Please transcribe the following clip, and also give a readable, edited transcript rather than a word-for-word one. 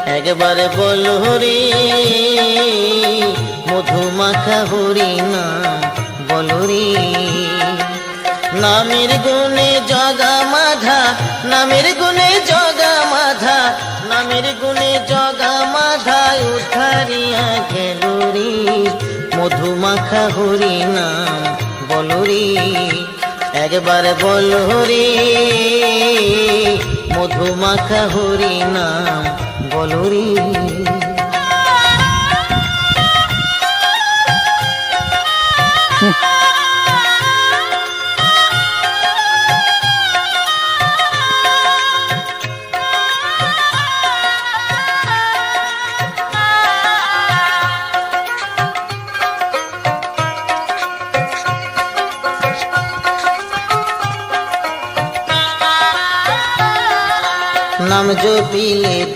একবার বল হরি মধুমাখা হরি নাম বল রে। নামের গুণে জগা মাধা, নামের গুণে জগা মাধা, নামের গুণে জগা মাধা উদ্ধারিয়া গেল রে। মধুমাখা হরি নাম বল রে। একবার বল হরি মধুমাখা হরি নাম বল রে। নাম জপিলে